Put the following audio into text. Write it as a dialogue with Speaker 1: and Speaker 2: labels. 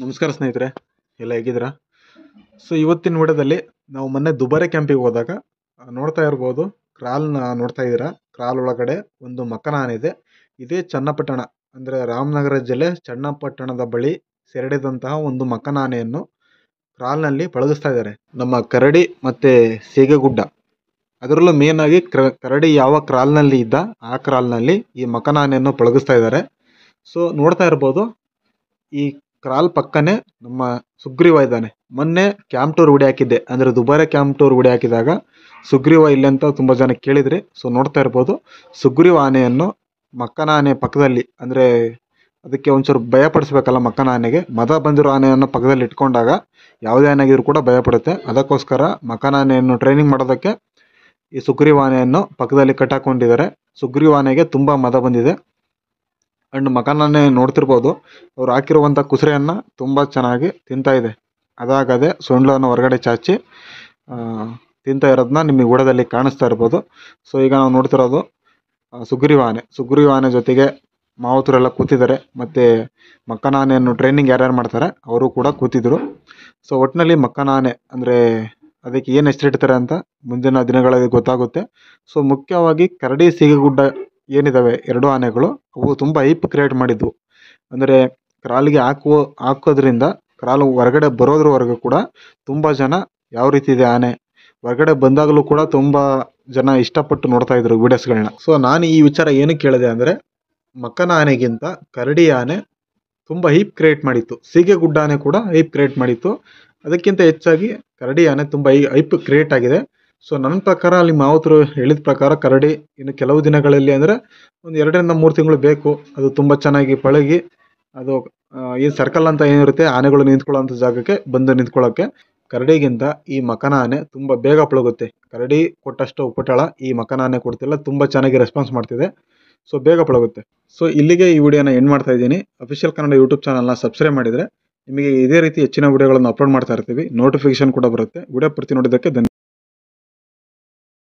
Speaker 1: ನಮಸ್ಕಾರ ಸ್ನೇಹಿತರೆ, ಎಲ್ಲ ಹೇಗಿದ್ದೀರಾ? ಸೊ ಇವತ್ತಿನ ವಿಡಿಯೋದಲ್ಲಿ ನಾವು ಮೊನ್ನೆ ದುಬಾರೆ ಕ್ಯಾಂಪಿಗೆ ಹೋದಾಗ ನೋಡ್ತಾ ಇರ್ಬೋದು, ಕ್ರಾಲ್ನ ನೋಡ್ತಾ ಇದ್ದೀರಾ. ಕ್ರಾಲ್ ಒಳಗಡೆ ಒಂದು ಮಕ್ಕನ ಆನೆ ಇದೆ. ಇದೇ ಚನ್ನಪಟ್ಟಣ ಅಂದರೆ ರಾಮನಗರ ಜಿಲ್ಲೆ ಚನ್ನಪಟ್ಟಣದ ಬಳಿ ಸೆರೆಡಿದಂತಹ ಒಂದು ಮಕ್ಕನ ಆನೆಯನ್ನು ಕ್ರಾಲ್ನಲ್ಲಿ ಪಳಗಿಸ್ತಾ ಇದ್ದಾರೆ. ನಮ್ಮ ಕರಡಿ ಮತ್ತು ಸೀಗೆಗುಡ್ಡ, ಅದರಲ್ಲೂ ಮೇನ್ ಆಗಿ ಕರಡಿ ಯಾವ ಕ್ರಾಲ್ನಲ್ಲಿ ಇದ್ದ ಆ ಕ್ರಾಲ್ನಲ್ಲಿ ಈ ಮಕ್ಕನ ಆನೆಯನ್ನು ಪಳಗಿಸ್ತಾ ಇದ್ದಾರೆ. ಸೊ ನೋಡ್ತಾ ಇರ್ಬೋದು, ಈ ಕ್ರಾಲ್ ಪಕ್ಕನೆ ನಮ್ಮ ಸುಗ್ರೀವ ಇದ್ದಾನೆ. ಮೊನ್ನೆ ಕ್ಯಾಂಪ್ ಟೂರ್ ವಿಡಿಯೋ ಹಾಕಿದ್ದೆ, ಅಂದರೆ ದುಬಾರೆ ಕ್ಯಾಂಪ್ ಟೂರ್ ವಿಡಿಯೋ ಹಾಕಿದಾಗ ಸುಗ್ರೀವ ಇಲ್ಲ ಅಂತ ತುಂಬ ಜನ ಕೇಳಿದ್ರಿ. ಸೊ ನೋಡ್ತಾ ಇರ್ಬೋದು, ಸುಗ್ರೀವ ಆನೆಯನ್ನು ಮಕ್ಕನ ಆನೆ ಪಕ್ಕದಲ್ಲಿ, ಅಂದರೆ ಅದಕ್ಕೆ ಒಂಚೂರು ಭಯ ಪಡಿಸ್ಬೇಕಲ್ಲ ಮಕ್ಕನ ಆನೆಗೆ, ಮದ ಬಂದಿರೋ ಆನೆಯನ್ನು ಪಕ್ಕದಲ್ಲಿ ಇಟ್ಕೊಂಡಾಗ ಯಾವುದೇ ಆನೆಗಿದ್ರು ಕೂಡ ಭಯ ಪಡುತ್ತೆ. ಅದಕ್ಕೋಸ್ಕರ ಮಕ್ಕನ ಆನೆಯನ್ನು ಟ್ರೈನಿಂಗ್ ಮಾಡೋದಕ್ಕೆ ಈ ಸುಗ್ರೀವ ಆನೆಯನ್ನು ಪಕ್ಕದಲ್ಲಿ ಕಟ್ಟಾಕೊಂಡಿದ್ದಾರೆ. ಸುಗ್ರೀವ ಆನೆಗೆ ತುಂಬ ಮದ ಬಂದಿದೆ. ಅಂಡ್ ಮಕ್ಕನ ಆನೆ ನೋಡ್ತಿರ್ಬೋದು, ಅವ್ರು ಹಾಕಿರುವಂಥ ಕುದುರೆಯನ್ನು ತುಂಬ ಚೆನ್ನಾಗಿ ತಿಂತಾ ಇದೆ. ಅದಾಗದೆ ಸೊಂಡ್ಲನ್ನು ಹೊರಗಡೆ ಚಾಚಿ ತಿಂತಾ ಇರೋದನ್ನ ನಿಮಗೆ ಊಡದಲ್ಲಿ ಕಾಣಿಸ್ತಾ ಇರ್ಬೋದು. ಸೊ ಈಗ ನಾವು ನೋಡ್ತಿರೋದು ಸುಗ್ರೀವ ಆನೆ ಜೊತೆಗೆ ಮಾವುತರೆಲ್ಲ ಕೂತಿದ್ದಾರೆ, ಮತ್ತು ಮಕ್ಕನ ಆನೆಯನ್ನು ಟ್ರೈನಿಂಗ್ ಯಾರ್ಯಾರು ಮಾಡ್ತಾರೆ ಅವರು ಕೂಡ ಕೂತಿದ್ರು. ಸೊ ಒಟ್ಟಿನಲ್ಲಿ ಮಕ್ಕನ ಆನೆ ಅಂದರೆ ಅದಕ್ಕೆ ಏನು ಹೆಸರಿಡ್ತಾರೆ ಅಂತ ಮುಂದಿನ ದಿನಗಳಲ್ಲಿ ಗೊತ್ತಾಗುತ್ತೆ. ಸೊ ಮುಖ್ಯವಾಗಿ ಕರಡಿ ಸೀಗೆಗುಡ್ಡ ಏನಿದ್ದಾವೆ ಎರಡು ಆನೆಗಳು, ಅವು ತುಂಬ ಹೈಪ್ ಕ್ರಿಯೇಟ್ ಮಾಡಿದ್ವು. ಅಂದರೆ ಕ್ರಾಲ್ಗೆ ಹಾಕೋದ್ರಿಂದ ಕ್ರಾಲ್ ಹೊರಗಡೆ ಬರೋದ್ರವರೆಗೂ ಕೂಡ ತುಂಬ ಜನ ಯಾವ ರೀತಿ ಇದೆ ಆನೆ, ಹೊರಗಡೆ ಬಂದಾಗಲೂ ಕೂಡ ತುಂಬ ಜನ ಇಷ್ಟಪಟ್ಟು ನೋಡ್ತಾ ಇದ್ರು ವೀಡಿಯೋಸ್ಗಳನ್ನ. ಸೊ ನಾನು ಈ ವಿಚಾರ ಏನಕ್ಕೆ ಕೇಳಿದೆ ಅಂದರೆ, ಮಕ್ಕನ ಆನೆಗಿಂತ ಕರಡಿ ಆನೆ ತುಂಬ ಹೈಪ್ ಕ್ರಿಯೇಟ್ ಮಾಡಿತ್ತು, ಸೀಗೆಗುಡ್ಡ ಆನೆ ಕೂಡ ಹೈಪ್ ಕ್ರಿಯೇಟ್ ಮಾಡಿತ್ತು. ಅದಕ್ಕಿಂತ ಹೆಚ್ಚಾಗಿ ಕರಡಿ ಆನೆ ತುಂಬ ಹೈಪ್ ಕ್ರಿಯೇಟ್ ಆಗಿದೆ. ಸೊ ನನ್ನ ಪ್ರಕಾರ ಅಲ್ಲಿ ಮಾವುತರು ಹೇಳಿದ ಪ್ರಕಾರ ಕರಡಿ ಇನ್ನು ಕೆಲವು ದಿನಗಳಲ್ಲಿ, ಅಂದರೆ ಒಂದು 2 ರಿಂದ 3 ತಿಂಗಳು ಬೇಕು, ಅದು ತುಂಬ ಚೆನ್ನಾಗಿ ಪಳಗಿ ಅದು ಈ ಸರ್ಕಲ್ ಅಂತ ಏನಿರುತ್ತೆ ಆನೆಗಳು ನಿಂತ್ಕೊಳ್ಳೋಂಥ ಜಾಗಕ್ಕೆ ಬಂದು ನಿಂತ್ಕೊಳ್ಳೋಕ್ಕೆ. ಕರಡಿಗಿಂತ ಈ ಮಕ್ಕನ ಆನೆ ತುಂಬ ಬೇಗ ಪಳಗುತ್ತೆ. ಕರಡಿ ಕೊಟ್ಟಷ್ಟು ಉಪಟಳ ಈ ಮಕ್ಕನ ಆನೆ ಕೊಡ್ತಿಲ್ಲ, ತುಂಬ ಚೆನ್ನಾಗಿ ರೆಸ್ಪಾನ್ಸ್ ಮಾಡ್ತಿದೆ. ಸೊ ಬೇಗ ಪಳಗುತ್ತೆ. ಸೊ ಇಲ್ಲಿಗೆ ಈ ವಿಡಿಯೋನ ಎಂಡ್ ಮಾಡ್ತಾ ಇದ್ದೀನಿ. ಅಫಿಷಿಯಲ್ ಕನ್ನಡ ಯೂಟ್ಯೂಬ್ ಚಾನಲ್ನ ಸಬ್ಸ್ಕ್ರೈಬ್ ಮಾಡಿದರೆ ನಿಮಗೆ ಇದೇ ರೀತಿ ಹೆಚ್ಚಿನ ವಿಡಿಯೋಗಳನ್ನು ಅಪ್ಲೋಡ್ ಮಾಡ್ತಾ ಇರ್ತೀವಿ. ನೋಟಿಫಿಕೇಶನ್ ಕೂಡ ಬರುತ್ತೆ. ವಿಡಿಯೋ ಪೂರ್ತಿ ನೋಡಿದ್ದಕ್ಕೆ ಧನ್ಯವಾದ.